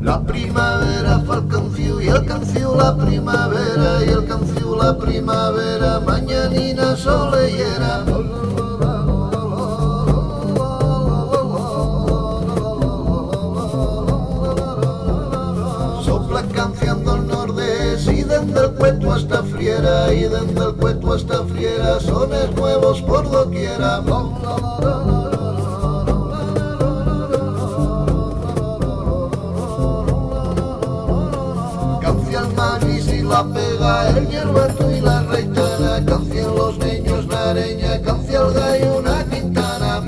La primavera fa el canfiu i el canfiu la primavera i el canfiu la primavera, mañanina solellera. Sopla canción del nordés y desde el cueto hasta Friera, y desde el cueto hasta Friera, sones nuevos por doquiera. Canción Magis y la pega, el hierbato y la reitana, canción los niños nareña, canción el gallo una quintana.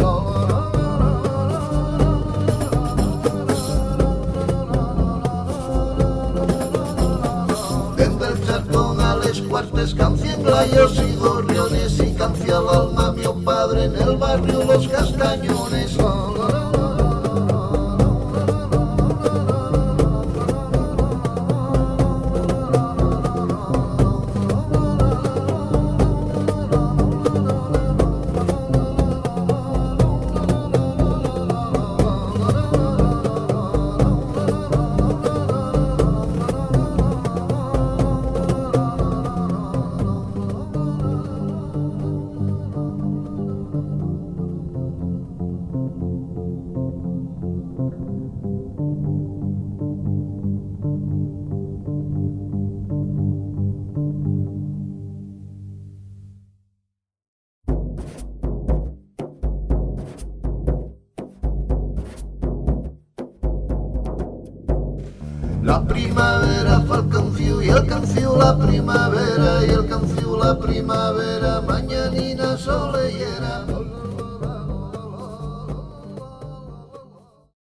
Desde el charcón a les cuartes, canción glayos y gorriones, y canción el alma mi padre en el barrio Los Castañones. La primavera fa el canfiu i el canfiu la primavera i el canfiu la primavera, mañanina solellera.